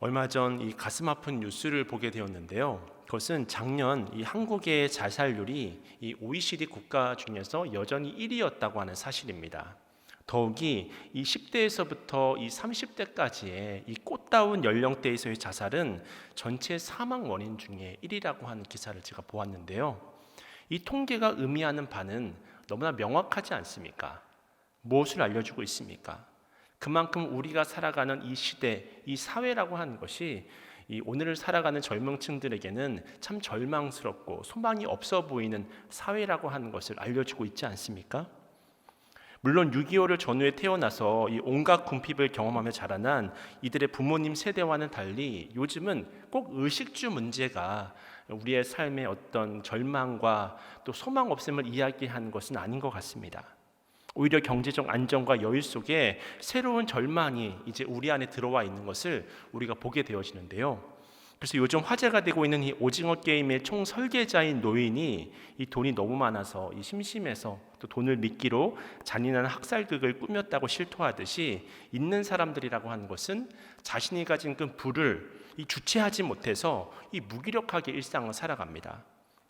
얼마 전 이 가슴 아픈 뉴스를 보게 되었는데요. 그것은 작년 이 한국의 자살률이 이 OECD 국가 중에서 여전히 1위였다고 하는 사실입니다. 더욱이 이 10대에서부터 이 30대까지의 이 꽃다운 연령대에서의 자살은 전체 사망 원인 중에 1위라고 하는 기사를 제가 보았는데요. 이 통계가 의미하는 바는 너무나 명확하지 않습니까? 무엇을 알려주고 있습니까? 그만큼 우리가 살아가는 이 시대, 이 사회라고 하는 것이 이 오늘을 살아가는 젊은층들에게는 참 절망스럽고 소망이 없어 보이는 사회라고 하는 것을 알려주고 있지 않습니까? 물론 6.25를 전후에 태어나서 이 온갖 궁핍을 경험하며 자라난 이들의 부모님 세대와는 달리 요즘은 꼭 의식주 문제가 우리의 삶의 어떤 절망과 또 소망 없음을 이야기하는 것은 아닌 것 같습니다. 오히려 경제적 안정과 여유 속에 새로운 절망이 이제 우리 안에 들어와 있는 것을 우리가 보게 되어지는데요. 그래서 요즘 화제가 되고 있는 이 오징어 게임의 총 설계자인 노인이 이 돈이 너무 많아서 이 심심해서 또 돈을 미끼로 잔인한 학살극을 꾸몄다고 실토하듯이 있는 사람들이라고 하는 것은 자신이 가진 그 부를 이 주체하지 못해서 이 무기력하게 일상을 살아갑니다.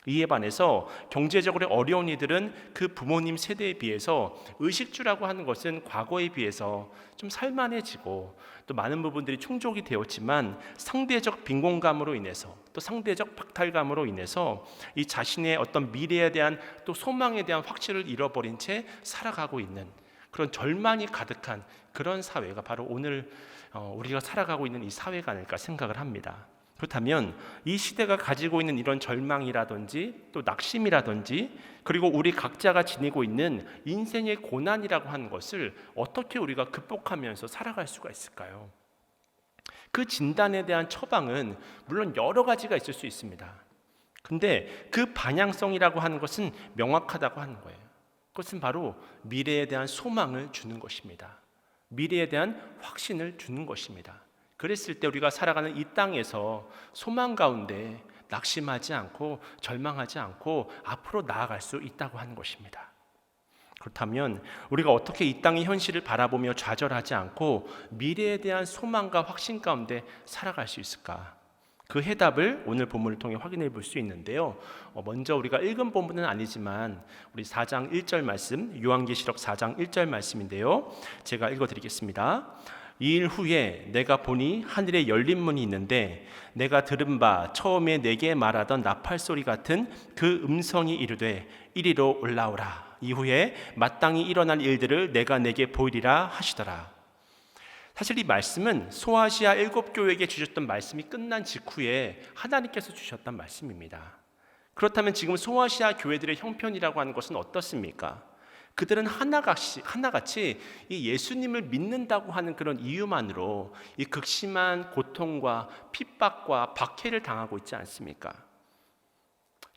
이에 반해서 경제적으로 어려운 이들은 그 부모님 세대에 비해서 의식주라고 하는 것은 과거에 비해서 좀 살만해지고 또 많은 부분들이 충족이 되었지만 상대적 빈곤감으로 인해서 또 상대적 박탈감으로 인해서 이 자신의 어떤 미래에 대한 또 소망에 대한 확신을 잃어버린 채 살아가고 있는 그런 절망이 가득한 그런 사회가 바로 오늘 우리가 살아가고 있는 이 사회가 아닐까 생각을 합니다. 그렇다면 이 시대가 가지고 있는 이런 절망이라든지 또 낙심이라든지 그리고 우리 각자가 지니고 있는 인생의 고난이라고 하는 것을 어떻게 우리가 극복하면서 살아갈 수가 있을까요? 그 진단에 대한 처방은 물론 여러 가지가 있을 수 있습니다. 근데 그 방향성이라고 하는 것은 명확하다고 하는 거예요. 그것은 바로 미래에 대한 소망을 주는 것입니다. 미래에 대한 확신을 주는 것입니다. 그랬을 때 우리가 살아가는 이 땅에서 소망 가운데 낙심하지 않고 절망하지 않고 앞으로 나아갈 수 있다고 하는 것입니다. 그렇다면 우리가 어떻게 이 땅의 현실을 바라보며 좌절하지 않고 미래에 대한 소망과 확신 가운데 살아갈 수 있을까? 그 해답을 오늘 본문을 통해 확인해 볼 수 있는데요. 먼저 우리가 읽은 본문은 아니지만 우리 4장 1절 말씀, 요한계시록 4장 1절 말씀인데요. 제가 읽어드리겠습니다. 이 일 후에 내가 보니 하늘에 열린 문이 있는데 내가 들은 바 처음에 내게 말하던 나팔 소리 같은 그 음성이 이르되 이리로 올라오라. 이후에 마땅히 일어날 일들을 내가 내게 보이리라 하시더라. 사실 이 말씀은 소아시아 7교회에게 주셨던 말씀이 끝난 직후에 하나님께서 주셨던 말씀입니다. 그렇다면 지금 소아시아 교회들의 형편이라고 하는 것은 어떻습니까? 그들은 하나같이 이 예수님을 믿는다고 하는 그런 이유만으로 이 극심한 고통과 핍박과 박해를 당하고 있지 않습니까?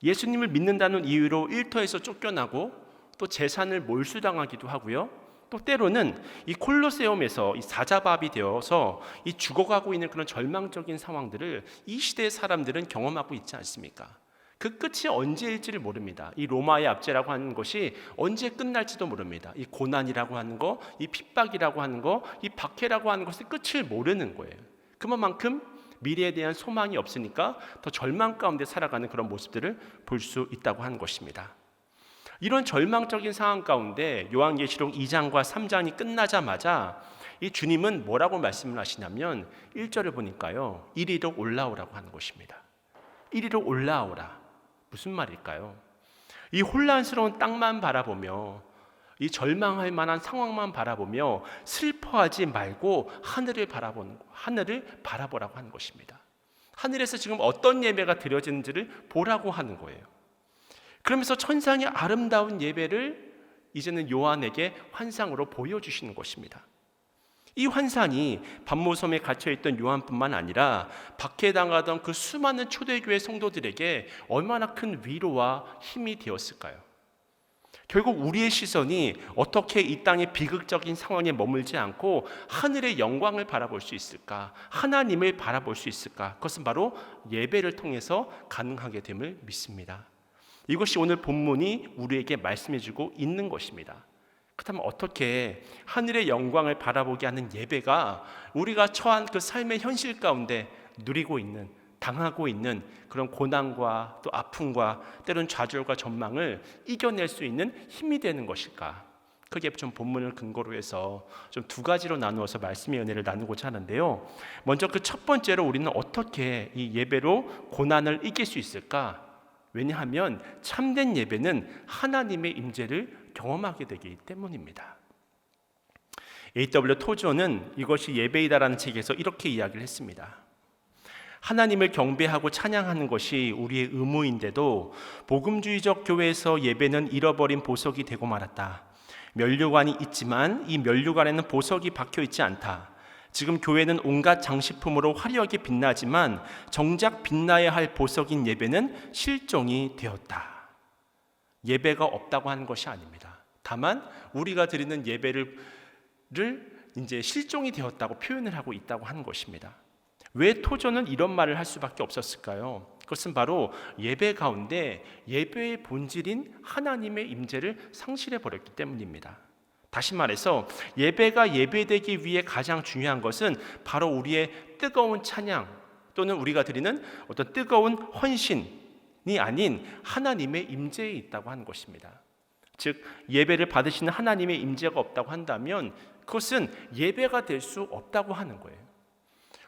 예수님을 믿는다는 이유로 일터에서 쫓겨나고 또 재산을 몰수당하기도 하고요. 또 때로는 이 콜로세움에서 이 사자밥이 되어서 이 죽어가고 있는 그런 절망적인 상황들을 이 시대의 사람들은 경험하고 있지 않습니까? 그 끝이 언제일지를 모릅니다. 이 로마의 압제라고 하는 것이 언제 끝날지도 모릅니다. 이 고난이라고 하는 거, 이 핍박이라고 하는 거, 이 박해라고 하는 것의 끝을 모르는 거예요. 그만큼 미래에 대한 소망이 없으니까 더 절망 가운데 살아가는 그런 모습들을 볼 수 있다고 하는 것입니다. 이런 절망적인 상황 가운데 요한계시록 2장과 3장이 끝나자마자 이 주님은 뭐라고 말씀을 하시냐면 1절을 보니까요. 이리로 올라오라고 하는 것입니다. 이리로 올라오라. 무슨 말일까요? 이 혼란스러운 땅만 바라보며 이 절망할 만한 상황만 바라보며 슬퍼하지 말고 하늘을 바라보라고 하는 것입니다. 하늘에서 지금 어떤 예배가 드려지는지를 보라고 하는 거예요. 그러면서 천상의 아름다운 예배를 이제는 요한에게 환상으로 보여주시는 것입니다. 이 환상이 반모섬에 갇혀있던 요한뿐만 아니라 박해당하던 그 수많은 초대교회 성도들에게 얼마나 큰 위로와 힘이 되었을까요? 결국 우리의 시선이 어떻게 이 땅의 비극적인 상황에 머물지 않고 하늘의 영광을 바라볼 수 있을까? 하나님을 바라볼 수 있을까? 그것은 바로 예배를 통해서 가능하게 됨을 믿습니다. 이것이 오늘 본문이 우리에게 말씀해주고 있는 것입니다. 그렇다면 어떻게 하늘의 영광을 바라보게 하는 예배가 우리가 처한 그 삶의 현실 가운데 누리고 있는, 당하고 있는 그런 고난과 또 아픔과 때로는 좌절과 전망을 이겨낼 수 있는 힘이 되는 것일까? 그게 좀 본문을 근거로 해서 좀 두 가지로 나누어서 말씀의 은혜를 나누고자 하는데요. 먼저 그 첫 번째로 우리는 어떻게 이 예배로 고난을 이길 수 있을까? 왜냐하면 참된 예배는 하나님의 임재를 경험하게 되기 때문입니다. A.W. 토저는 이것이 예배이다라는 책에서 이렇게 이야기를 했습니다. 하나님을 경배하고 찬양하는 것이 우리의 의무인데도 복음주의적 교회에서 예배는 잃어버린 보석이 되고 말았다. 면류관이 있지만 이 면류관에는 보석이 박혀 있지 않다. 지금 교회는 온갖 장식품으로 화려하게 빛나지만 정작 빛나야 할 보석인 예배는 실종이 되었다. 예배가 없다고 하는 것이 아닙니다. 다만 우리가 드리는 예배를 이제 실종이 되었다고 표현을 하고 있다고 하는 것입니다. 왜 토저는 이런 말을 할 수밖에 없었을까요? 그것은 바로 예배 가운데 예배의 본질인 하나님의 임재를 상실해 버렸기 때문입니다. 다시 말해서 예배가 예배되기 위해 가장 중요한 것은 바로 우리의 뜨거운 찬양 또는 우리가 드리는 어떤 뜨거운 헌신이 아닌 하나님의 임재에 있다고 하는 것입니다. 즉 예배를 받으시는 하나님의 임재가 없다고 한다면 그것은 예배가 될 수 없다고 하는 거예요.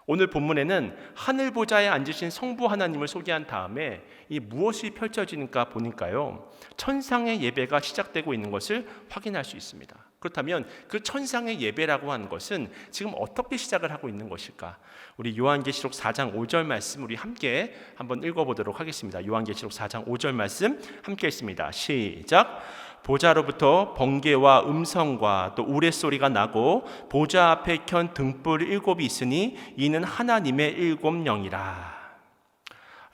오늘 본문에는 하늘 보좌에 앉으신 성부 하나님을 소개한 다음에 이 무엇이 펼쳐지는가 보니까요, 천상의 예배가 시작되고 있는 것을 확인할 수 있습니다. 그렇다면 그 천상의 예배라고 하는 것은 지금 어떻게 시작을 하고 있는 것일까? 우리 요한계시록 4장 5절 말씀 우리 함께 한번 읽어보도록 하겠습니다. 요한계시록 4장 5절 말씀 함께 읽습니다. 시작. 보좌로부터 번개와 음성과 또 우레소리가 나고 보좌 앞에 켠 등불 7이 있으니 이는 하나님의 7 영이라.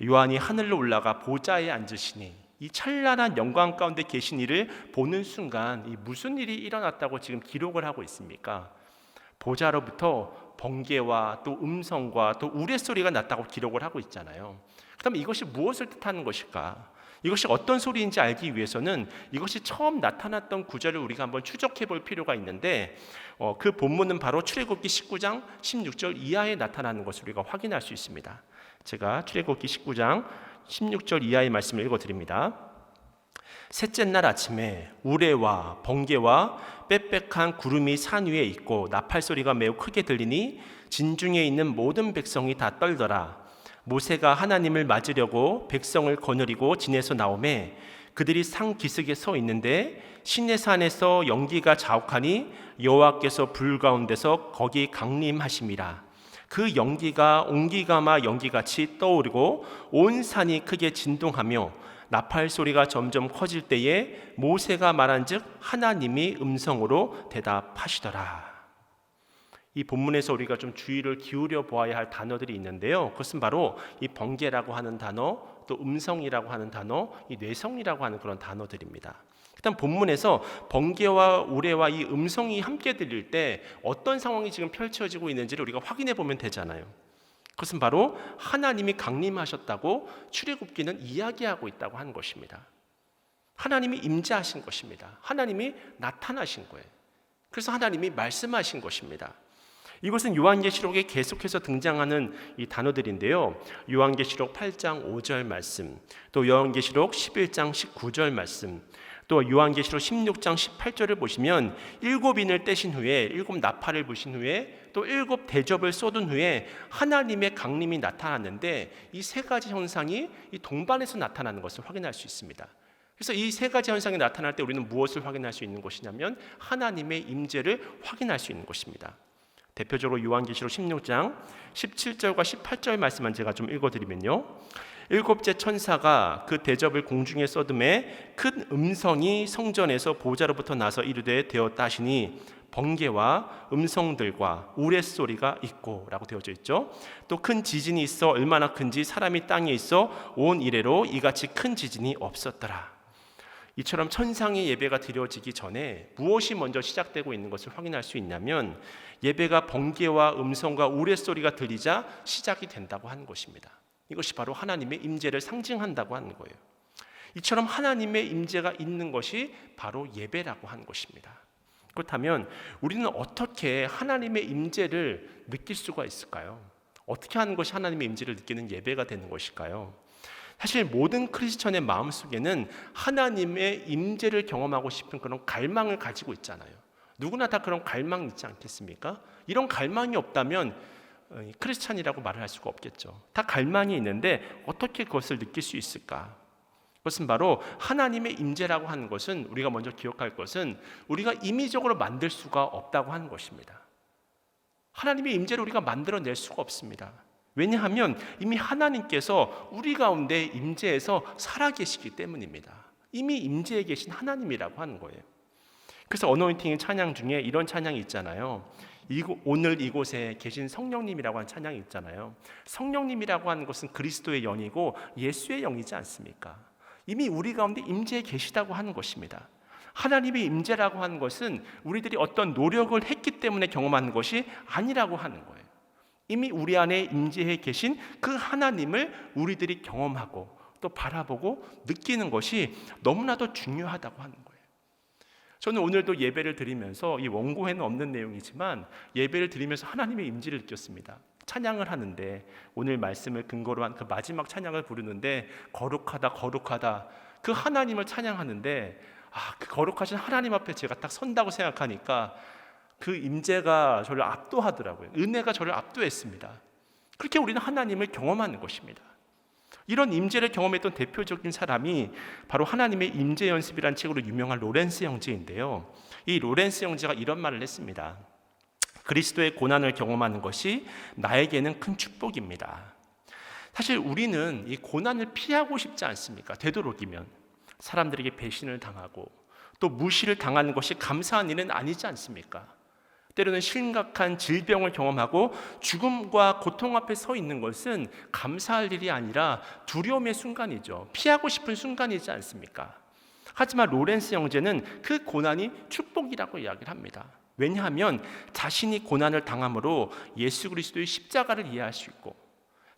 요한이 하늘로 올라가 보좌에 앉으시니 이 찬란한 영광 가운데 계신 이를 보는 순간 이 무슨 일이 일어났다고 지금 기록을 하고 있습니까? 보좌로부터 번개와 또 음성과 또 우레소리가 났다고 기록을 하고 있잖아요. 그렇다면 이것이 무엇을 뜻하는 것일까? 이것이 어떤 소리인지 알기 위해서는 이것이 처음 나타났던 구절을 우리가 한번 추적해 볼 필요가 있는데 그 본문은 바로 출애굽기 19장 16절 이하에 나타나는 것을 우리가 확인할 수 있습니다. 제가 출애굽기 19장 16절 이하의 말씀을 읽어드립니다. 셋째 날 아침에 우레와 번개와 빽빽한 구름이 산 위에 있고 나팔 소리가 매우 크게 들리니 진중에 있는 모든 백성이 다 떨더라. 모세가 하나님을 맞으려고 백성을 거느리고 진에서 나오매 그들이 산 기슭에 서 있는데 시내산에서 연기가 자욱하니 여호와께서 불 가운데서 거기 강림하심이라. 그 연기가 옹기가마 연기같이 떠오르고 온 산이 크게 진동하며 나팔 소리가 점점 커질 때에 모세가 말한즉 하나님이 음성으로 대답하시더라. 이 본문에서 우리가 좀 주의를 기울여 보아야 할 단어들이 있는데요. 그것은 바로 이 번개라고 하는 단어, 또 음성이라고 하는 단어, 이 뇌성이라고 하는 그런 단어들입니다. 일단 본문에서 번개와 우레와 이 음성이 함께 들릴 때 어떤 상황이 지금 펼쳐지고 있는지를 우리가 확인해 보면 되잖아요. 그것은 바로 하나님이 강림하셨다고 출애굽기는 이야기하고 있다고 하는 것입니다. 하나님이 임재하신 것입니다. 하나님이 나타나신 거예요. 그래서 하나님이 말씀하신 것입니다. 이것은 요한계시록에 계속해서 등장하는 이 단어들인데요. 요한계시록 8장 5절 말씀, 또 요한계시록 11장 19절 말씀, 또 요한계시록 16장 18절을 보시면 7인을 떼신 후에 7 나팔을 부신 후에 또 7 대접을 쏟은 후에 하나님의 강림이 나타났는데 이 세 가지 현상이 이 동반해서 나타나는 것을 확인할 수 있습니다. 그래서 이 세 가지 현상이 나타날 때 우리는 무엇을 확인할 수 있는 것이냐면 하나님의 임재를 확인할 수 있는 것입니다. 대표적으로 요한계시록 16장 17절과 18절 말씀만 제가 좀 읽어드리면요. 7째 천사가 그 대접을 공중에 쏟음에 큰 음성이 성전에서 보좌로부터 나서 이르되 되었다 하시니 번개와 음성들과 우레소리가 있고 라고 되어져 있죠. 또 큰 지진이 있어 얼마나 큰지 사람이 땅에 있어 온 이래로 이같이 큰 지진이 없었더라. 이처럼 천상의 예배가 드려지기 전에 무엇이 먼저 시작되고 있는 것을 확인할 수 있냐면 예배가 번개와 음성과 우레소리가 들리자 시작이 된다고 하는 것입니다. 이것이 바로 하나님의 임재를 상징한다고 하는 거예요. 이처럼 하나님의 임재가 있는 것이 바로 예배라고 하는 것입니다. 그렇다면 우리는 어떻게 하나님의 임재를 느낄 수가 있을까요? 어떻게 하는 것이 하나님의 임재를 느끼는 예배가 되는 것일까요? 사실 모든 크리스천의 마음속에는 하나님의 임재를 경험하고 싶은 그런 갈망을 가지고 있잖아요. 누구나 다 그런 갈망이 있지 않겠습니까? 이런 갈망이 없다면 크리스찬이라고 말을 할 수가 없겠죠. 다 갈망이 있는데 어떻게 그것을 느낄 수 있을까? 그것은 바로 하나님의 임재라고 하는 것은, 우리가 먼저 기억할 것은 우리가 임의적으로 만들 수가 없다고 하는 것입니다. 하나님의 임재를 우리가 만들어낼 수가 없습니다. 왜냐하면 이미 하나님께서 우리 가운데 임재해서 살아계시기 때문입니다. 이미 임재해 계신 하나님이라고 하는 거예요. 그래서 어노인팅의 찬양 중에 이런 찬양이 있잖아요. 오늘 이곳에 계신 성령님이라고 하는 찬양이 있잖아요. 성령님이라고 하는 것은 그리스도의 영이고 예수의 영이지 않습니까? 이미 우리 가운데 임재해 계시다고 하는 것입니다. 하나님의 임재라고 하는 것은 우리들이 어떤 노력을 했기 때문에 경험하는 것이 아니라고 하는 거예요. 이미 우리 안에 임재해 계신 그 하나님을 우리들이 경험하고 또 바라보고 느끼는 것이 너무나도 중요하다고 하는 거예요. 저는 오늘도 예배를 드리면서, 이 원고에는 없는 내용이지만 예배를 드리면서 하나님의 임재를 느꼈습니다. 찬양을 하는데, 오늘 말씀을 근거로 한 그 마지막 찬양을 부르는데 거룩하다 거룩하다 그 하나님을 찬양하는데, 그 거룩하신 하나님 앞에 제가 딱 선다고 생각하니까 그 임재가 저를 압도하더라고요. 은혜가 저를 압도했습니다. 그렇게 우리는 하나님을 경험하는 것입니다. 이런 임재를 경험했던 대표적인 사람이 바로 하나님의 임재 연습이라는 책으로 유명한 로렌스 형제인데요. 이 로렌스 형제가 이런 말을 했습니다. 그리스도의 고난을 경험하는 것이 나에게는 큰 축복입니다. 사실 우리는 이 고난을 피하고 싶지 않습니까? 되도록이면 사람들에게 배신을 당하고 또 무시를 당하는 것이 감사한 일은 아니지 않습니까? 때로는 심각한 질병을 경험하고 죽음과 고통 앞에 서 있는 것은 감사할 일이 아니라 두려움의 순간이죠. 피하고 싶은 순간이지 않습니까? 하지만 로렌스 형제는 그 고난이 축복이라고 이야기를 합니다. 왜냐하면 자신이 고난을 당함으로 예수 그리스도의 십자가를 이해할 수 있고,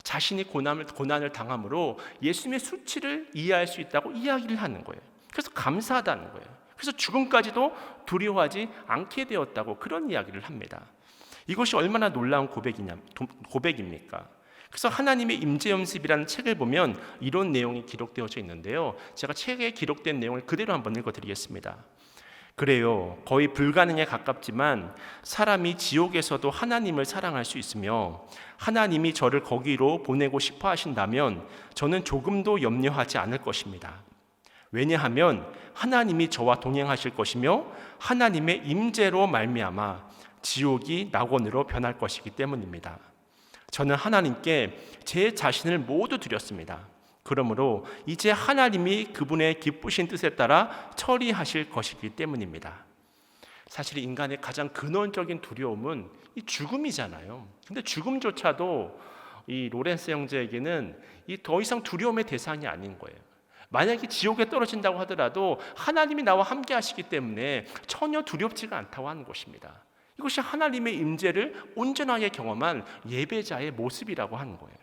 자신이 고난을 당함으로 예수님의 수치를 이해할 수 있다고 이야기를 하는 거예요. 그래서 감사하다는 거예요. 그래서 죽음까지도 두려워하지 않게 되었다고 그런 이야기를 합니다. 이것이 얼마나 놀라운 고백입니까? 그래서 하나님의 임재 연습이라는 책을 보면 이런 내용이 기록되어져 있는데요. 제가 책에 기록된 내용을 그대로 한번 읽어드리겠습니다. 그래요. 거의 불가능에 가깝지만 사람이 지옥에서도 하나님을 사랑할 수 있으며 하나님이 저를 거기로 보내고 싶어 하신다면 저는 조금도 염려하지 않을 것입니다. 왜냐하면 하나님이 저와 동행하실 것이며 하나님의 임재로 말미암아 지옥이 낙원으로 변할 것이기 때문입니다. 저는 하나님께 제 자신을 모두 드렸습니다. 그러므로 이제 하나님이 그분의 기쁘신 뜻에 따라 처리하실 것이기 때문입니다. 사실 인간의 가장 근원적인 두려움은 이 죽음이잖아요. 근데 죽음조차도 이 로렌스 형제에게는 더 이상 두려움의 대상이 아닌 거예요. 만약에 지옥에 떨어진다고 하더라도 하나님이 나와 함께 하시기 때문에 전혀 두렵지가 않다고 하는 것입니다. 이것이 하나님의 임재를 온전하게 경험한 예배자의 모습이라고 하는 거예요.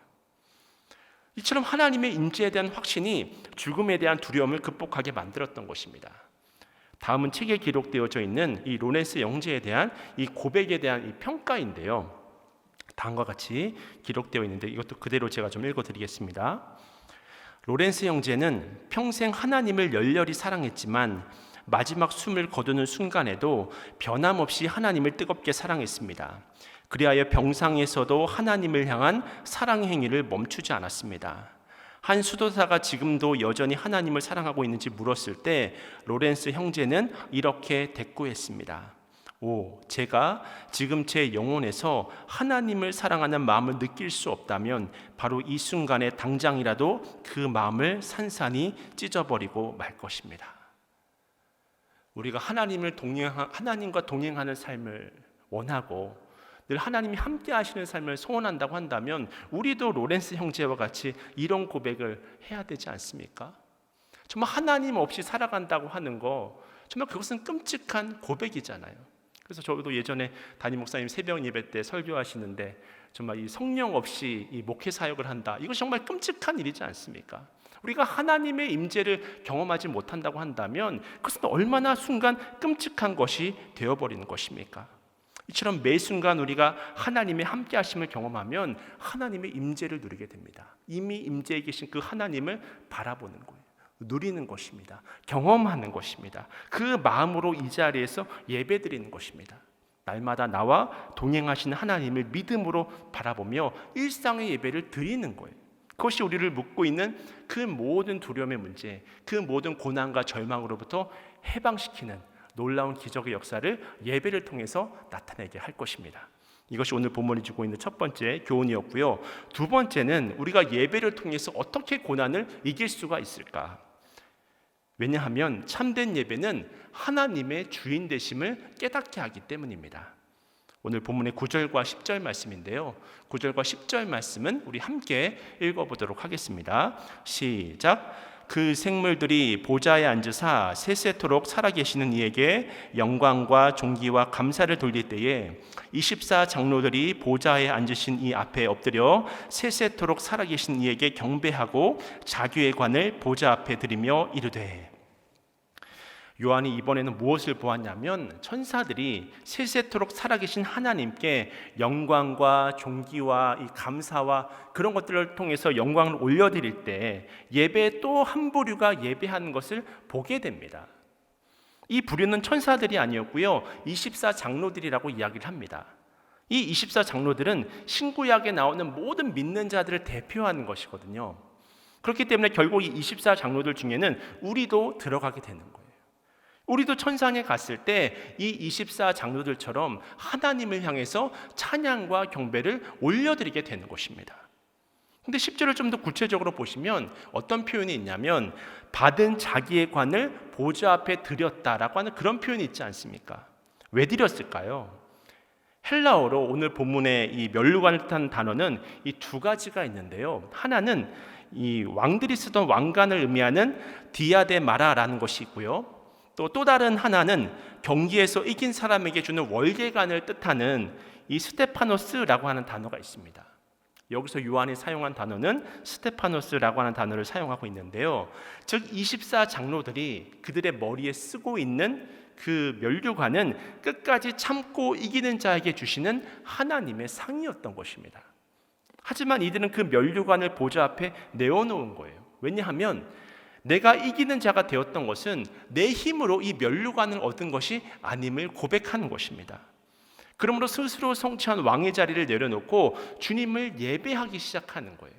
이처럼 하나님의 임재에 대한 확신이 죽음에 대한 두려움을 극복하게 만들었던 것입니다. 다음은 책에 기록되어져 있는 이 로렌스 형제에 대한 이 고백에 대한 이 평가인데요. 다음과 같이 기록되어 있는데 이것도 그대로 제가 좀 읽어드리겠습니다. 로렌스 형제는 평생 하나님을 열렬히 사랑했지만 마지막 숨을 거두는 순간에도 변함없이 하나님을 뜨겁게 사랑했습니다. 그리하여 병상에서도 하나님을 향한 사랑의 행위를 멈추지 않았습니다. 한 수도사가 지금도 여전히 하나님을 사랑하고 있는지 물었을 때 로렌스 형제는 이렇게 대꾸했습니다. 제가 지금 제 영혼에서 하나님을 사랑하는 마음을 느낄 수 없다면 바로 이 순간에 당장이라도 그 마음을 산산이 찢어버리고 말 것입니다. 우리가 하나님과 동행하는 삶을 원하고 늘 하나님이 함께 하시는 삶을 소원한다고 한다면 우리도 로렌스 형제와 같이 이런 고백을 해야 되지 않습니까? 정말 하나님 없이 살아간다고 하는 거 정말 그것은 끔찍한 고백이잖아요. 그래서 저도 예전에 담임 목사님 새벽 예배 때 설교하시는데 정말 이 성령 없이 이 목회 사역을 한다. 이것이 정말 끔찍한 일이지 않습니까? 우리가 하나님의 임재를 경험하지 못한다고 한다면 그것은 얼마나 순간 끔찍한 것이 되어버리는 것입니까? 이처럼 매 순간 우리가 하나님의 함께하심을 경험하면 하나님의 임재를 누리게 됩니다. 이미 임재에 계신 그 하나님을 바라보는 거예요. 누리는 것입니다. 경험하는 것입니다. 그 마음으로 이 자리에서 예배드리는 것입니다. 날마다 나와 동행하시는 하나님을 믿음으로 바라보며 일상의 예배를 드리는 거예요. 그것이 우리를 묶고 있는 그 모든 두려움의 문제, 그 모든 고난과 절망으로부터 해방시키는 놀라운 기적의 역사를 예배를 통해서 나타내게 할 것입니다. 이것이 오늘 본문이 주고 있는 첫 번째 교훈이었고요. 두 번째는 우리가 예배를 통해서 어떻게 고난을 이길 수가 있을까? 왜냐하면 참된 예배는 하나님의 주인 되심을 깨닫게 하기 때문입니다. 오늘 본문의 9절과 10절 말씀인데요. 9절과 10절 말씀은 우리 함께 읽어보도록 하겠습니다. 시작. 그 생물들이 보좌에 앉으사 세세토록 살아계시는 이에게 영광과 존귀와 감사를 돌릴 때에 24 장로들이 보좌에 앉으신 이 앞에 엎드려 세세토록 살아계신 이에게 경배하고 자기의 관을 보좌 앞에 드리며 이르되. 요한이 이번에는 무엇을 보았냐면 천사들이 세세토록 살아계신 하나님께 영광과 존귀와 이 감사와 그런 것들을 통해서 영광을 올려드릴 때 예배 또 한 부류가 예배하는 것을 보게 됩니다. 이 부류는 천사들이 아니었고요, 24 장로들이라고 이야기를 합니다. 이 24 장로들은 신구약에 나오는 모든 믿는 자들을 대표하는 것이거든요. 그렇기 때문에 결국 이 24 장로들 중에는 우리도 들어가게 되는 거예요. 우리도 천상에 갔을 때 이 24 장로들처럼 하나님을 향해서 찬양과 경배를 올려드리게 되는 것입니다. 근데 10절을 좀 더 구체적으로 보시면 어떤 표현이 있냐면 받은 자기의 관을 보좌 앞에 드렸다라고 하는 그런 표현이 있지 않습니까? 왜 드렸을까요? 헬라어로 오늘 본문에 이 면류관을 뜻하는 단어는 이 두 가지가 있는데요. 하나는 이 왕들이 쓰던 왕관을 의미하는 디아데마라라는 것이 있고요. 또 다른 하나는 경기에서 이긴 사람에게 주는 월계관을 뜻하는 이 스테파노스라고 하는 단어가 있습니다. 여기서 요한이 사용한 단어는 스테파노스라고 하는 단어를 사용하고 있는데요. 즉 24 장로들이 그들의 머리에 쓰고 있는 그 면류관은 끝까지 참고 이기는 자에게 주시는 하나님의 상이었던 것입니다. 하지만 이들은 그 면류관을 보좌 앞에 내어놓은 거예요. 왜냐하면 내가 이기는 자가 되었던 것은 내 힘으로 이 면류관을 얻은 것이 아님을 고백하는 것입니다. 그러므로 스스로 성취한 왕의 자리를 내려놓고 주님을 예배하기 시작하는 거예요.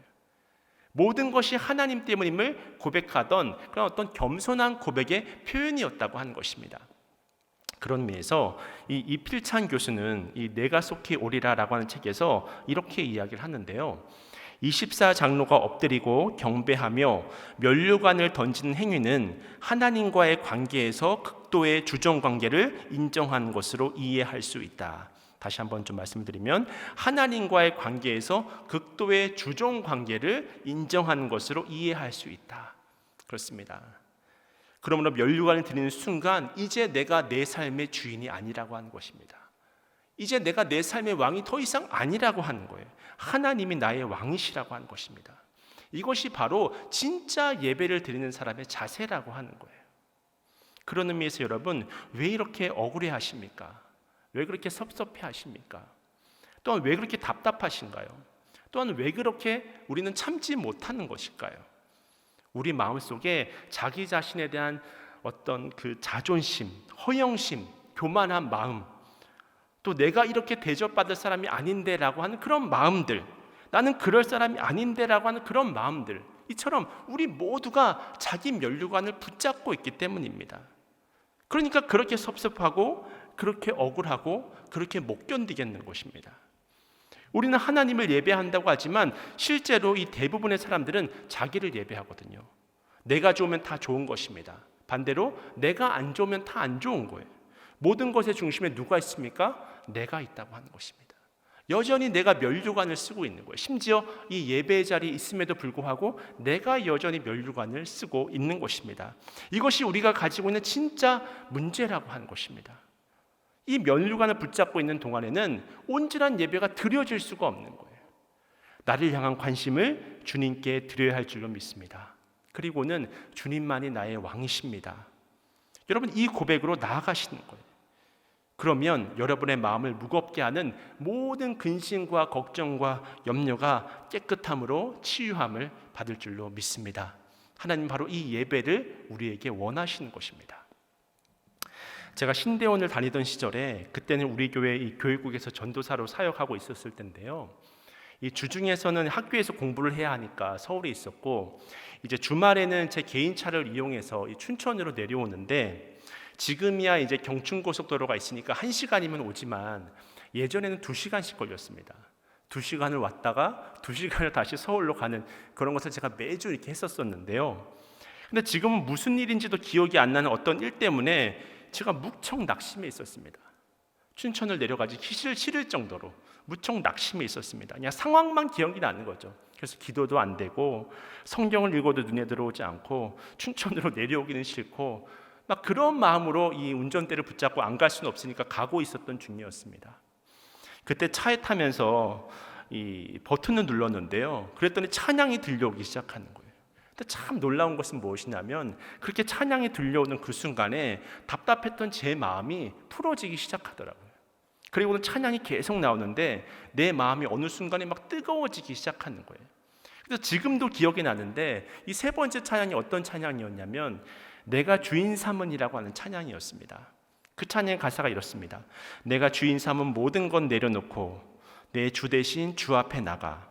모든 것이 하나님 때문임을 고백하던 그런 어떤 겸손한 고백의 표현이었다고 하는 것입니다. 그런 의미에서 이 이필찬 교수는 이 내가 속히 오리라라고 하는 책에서 이렇게 이야기를 하는데요. 24 장로가 엎드리고 경배하며 면류관을 던지는 행위는 하나님과의 관계에서 극도의 주종 관계를 인정하는 것으로 이해할 수 있다. 다시 한번 좀 말씀드리면 하나님과의 관계에서 극도의 주종 관계를 인정하는 것으로 이해할 수 있다. 그렇습니다. 그러므로 면류관을 드리는 순간 이제 내가 내 삶의 주인이 아니라고 하는 것입니다. 이제 내가 내 삶의 왕이 더 이상 아니라고 하는 거예요. 하나님이 나의 왕이시라고 하는 것입니다. 이것이 바로 진짜 예배를 드리는 사람의 자세라고 하는 거예요. 그런 의미에서 여러분, 왜 이렇게 억울해 하십니까? 왜 그렇게 섭섭해 하십니까? 또한 왜 그렇게 답답하신가요? 또한 왜 그렇게 우리는 참지 못하는 것일까요? 우리 마음속에 자기 자신에 대한 어떤 그 자존심, 허영심, 교만한 마음, 또 내가 이렇게 대접받을 사람이 아닌데 라고 하는 그런 마음들, 나는 그럴 사람이 아닌데 라고 하는 그런 마음들, 이처럼 우리 모두가 자기 면류관을 붙잡고 있기 때문입니다. 그러니까 그렇게 섭섭하고 그렇게 억울하고 그렇게 못 견디겠는 것입니다. 우리는 하나님을 예배한다고 하지만 실제로 이 대부분의 사람들은 자기를 예배하거든요. 내가 좋으면 다 좋은 것입니다. 반대로 내가 안 좋으면 다 안 좋은 거예요. 모든 것의 중심에 누가 있습니까? 내가 있다고 하는 것입니다. 여전히 내가 면류관을 쓰고 있는 거예요. 심지어 이 예배의 자리에 있음에도 불구하고 내가 여전히 면류관을 쓰고 있는 것입니다. 이것이 우리가 가지고 있는 진짜 문제라고 하는 것입니다. 이 면류관을 붙잡고 있는 동안에는 온전한 예배가 드려질 수가 없는 거예요. 나를 향한 관심을 주님께 드려야 할 줄로 믿습니다. 그리고는 주님만이 나의 왕이십니다. 여러분, 이 고백으로 나아가시는 거예요. 그러면 여러분의 마음을 무겁게 하는 모든 근심과 걱정과 염려가 깨끗함으로 치유함을 받을 줄로 믿습니다. 하나님 바로 이 예배를 우리에게 원하시는 것입니다. 제가 신대원을 다니던 시절에, 그때는 우리 교회 이 교육국에서 전도사로 사역하고 있었을 텐데요, 이 주중에서는 학교에서 공부를 해야 하니까 서울에 있었고, 이제 주말에는 제 개인 차를 이용해서 이 춘천으로 내려오는데, 지금이야 이제 경춘고속도로가 있으니까 1시간이면 오지만 예전에는 2시간씩 걸렸습니다. 2시간을 왔다가 2시간을 다시 서울로 가는 그런 것을 제가 매주 이렇게 했었었는데요. 근데 지금은 무슨 일인지도 기억이 안 나는 어떤 일 때문에 제가 무척 낙심해 있었습니다. 춘천을 내려가지 싫을 정도로 무척 낙심해 있었습니다. 그냥 상황만 기억이 나는 거죠. 그래서 기도도 안 되고 성경을 읽어도 눈에 들어오지 않고 춘천으로 내려오기는 싫고 막 그런 마음으로 이 운전대를 붙잡고 안 갈 수는 없으니까 가고 있었던 중이었습니다. 그때 차에 타면서 이 버튼을 눌렀는데요, 그랬더니 찬양이 들려오기 시작하는 거예요. 근데 참 놀라운 것은 무엇이냐면, 그렇게 찬양이 들려오는 그 순간에 답답했던 제 마음이 풀어지기 시작하더라고요. 그리고는 찬양이 계속 나오는데 내 마음이 어느 순간에 막 뜨거워지기 시작하는 거예요. 그래서 지금도 기억이 나는데, 이 세 번째 찬양이 어떤 찬양이었냐면 내가 주인 삼은이라고 하는 찬양이었습니다. 그 찬양의 가사가 이렇습니다. 내가 주인 삼은 모든 건 내려놓고 내 주 대신 주 앞에 나가.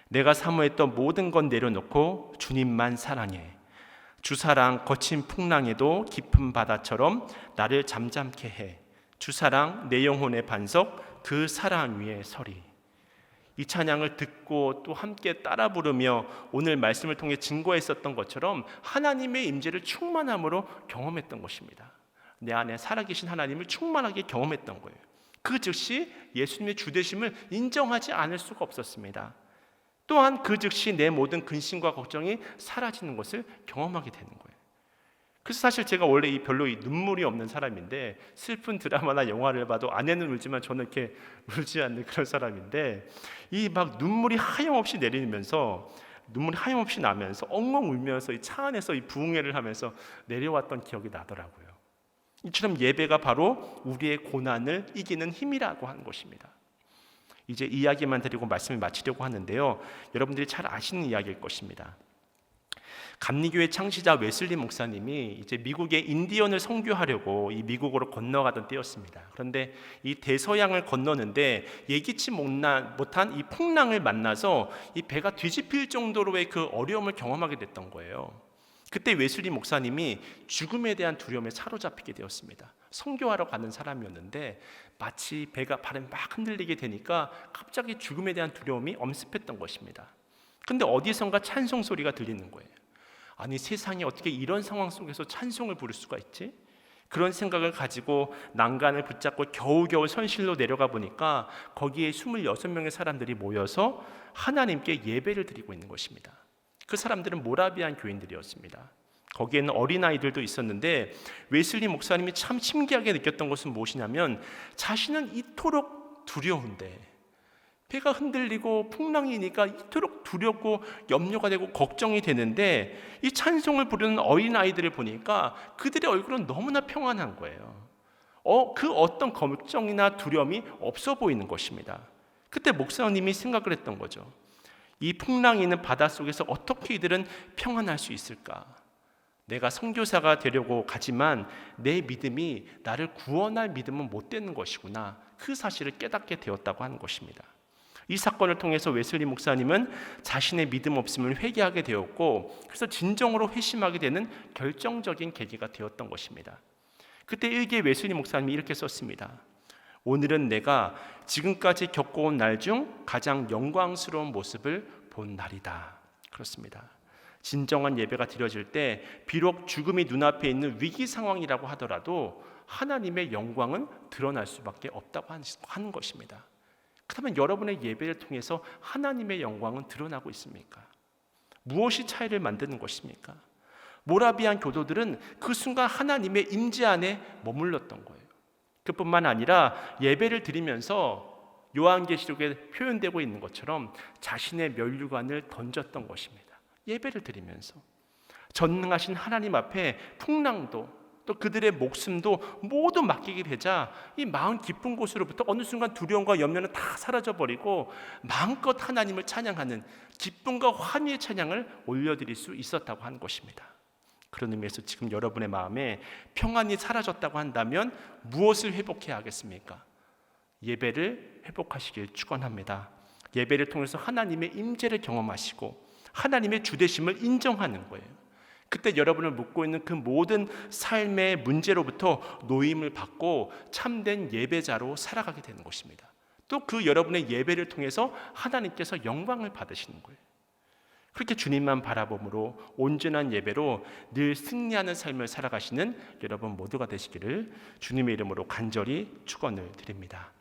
내가 사모했던 모든 건 내려놓고 주님만 사랑해. 주 사랑 거친 풍랑에도 깊은 바다처럼 나를 잠잠케 해. 주 사랑 내 영혼의 반석 그 사랑 위에 서리. 이 찬양을 듣고 또 함께 따라 부르며 오늘 말씀을 통해 증거했었던 것처럼 하나님의 임재를 충만함으로 경험했던 것입니다. 내 안에 살아계신 하나님을 충만하게 경험했던 거예요. 그 즉시 예수님의 주되심을 인정하지 않을 수가 없었습니다. 또한 그 즉시 내 모든 근심과 걱정이 사라지는 것을 경험하게 되는 거예요. 그래서 사실 제가 원래 별로 눈물이 없는 사람인데, 슬픈 드라마나 영화를 봐도 아내는 울지만 저는 이렇게 울지 않는 그런 사람인데, 이 막 눈물이 하염없이 나면서 엉엉 울면서 이 차 안에서 이 부흥회를 하면서 내려왔던 기억이 나더라고요. 이처럼 예배가 바로 우리의 고난을 이기는 힘이라고 하는 것입니다. 이제 이야기만 드리고 말씀을 마치려고 하는데요, 여러분들이 잘 아시는 이야기일 것입니다. 감리교회 창시자 웨슬리 목사님이 이제 미국의 인디언을 선교하려고 이 미국으로 건너가던 때였습니다. 그런데 이 대서양을 건너는데 예기치 못한 이 풍랑을 만나서 이 배가 뒤집힐 정도로의 그 어려움을 경험하게 됐던 거예요. 그때 웨슬리 목사님이 죽음에 대한 두려움에 사로잡히게 되었습니다. 선교하러 가는 사람이었는데 마치 배가 발에 막 흔들리게 되니까 갑자기 죽음에 대한 두려움이 엄습했던 것입니다. 근데 어디선가 찬송 소리가 들리는 거예요. 아니, 세상에 어떻게 이런 상황 속에서 찬송을 부를 수가 있지? 그런 생각을 가지고 난간을 붙잡고 겨우겨우 선실로 내려가 보니까 거기에 26명의 사람들이 모여서 하나님께 예배를 드리고 있는 것입니다. 그 사람들은 모라비안 교인들이었습니다. 거기에는 어린아이들도 있었는데 웨슬리 목사님이 참 신기하게 느꼈던 것은 무엇이냐면, 자신은 이토록 두려운데, 배가 흔들리고 풍랑이니까 이토록 두렵고 염려가 되고 걱정이 되는데, 이 찬송을 부르는 어린아이들을 보니까 그들의 얼굴은 너무나 평안한 거예요. 그 어떤 걱정이나 두려움이 없어 보이는 것입니다. 그때 목사님이 생각을 했던 거죠. 이 풍랑이 있는 바닷속에서 어떻게 이들은 평안할 수 있을까? 내가 선교사가 되려고 가지만 내 믿음이 나를 구원할 믿음은 못 되는 것이구나, 그 사실을 깨닫게 되었다고 하는 것입니다. 이 사건을 통해서 웨슬리 목사님은 자신의 믿음 없음을 회개하게 되었고, 그래서 진정으로 회심하게 되는 결정적인 계기가 되었던 것입니다. 그때 일기에 웨슬리 목사님이 이렇게 썼습니다. 오늘은 내가 지금까지 겪어온 날 중 가장 영광스러운 모습을 본 날이다. 그렇습니다. 진정한 예배가 드려질 때 비록 죽음이 눈앞에 있는 위기 상황이라고 하더라도 하나님의 영광은 드러날 수밖에 없다고 하는 것입니다. 그렇다면 여러분의 예배를 통해서 하나님의 영광은 드러나고 있습니까? 무엇이 차이를 만드는 것입니까? 모라비안 교도들은 그 순간 하나님의 임재 안에 머물렀던 거예요. 그뿐만 아니라 예배를 드리면서 요한계시록에 표현되고 있는 것처럼 자신의 면류관을 던졌던 것입니다. 예배를 드리면서 전능하신 하나님 앞에 풍랑도 또 그들의 목숨도 모두 맡기게 되자 이 마음 깊은 곳으로부터 어느 순간 두려움과 염려는 다 사라져버리고 마음껏 하나님을 찬양하는 기쁨과 환희의 찬양을 올려드릴 수 있었다고 하는 것입니다. 그런 의미에서 지금 여러분의 마음에 평안이 사라졌다고 한다면 무엇을 회복해야 하겠습니까? 예배를 회복하시길 축원합니다. 예배를 통해서 하나님의 임재를 경험하시고 하나님의 주되심을 인정하는 거예요. 그때 여러분을 묶고 있는 그 모든 삶의 문제로부터 노임을 받고 참된 예배자로 살아가게 되는 것입니다. 또 그 여러분의 예배를 통해서 하나님께서 영광을 받으시는 거예요. 그렇게 주님만 바라봄으로 온전한 예배로 늘 승리하는 삶을 살아가시는 여러분 모두가 되시기를 주님의 이름으로 간절히 축원을 드립니다.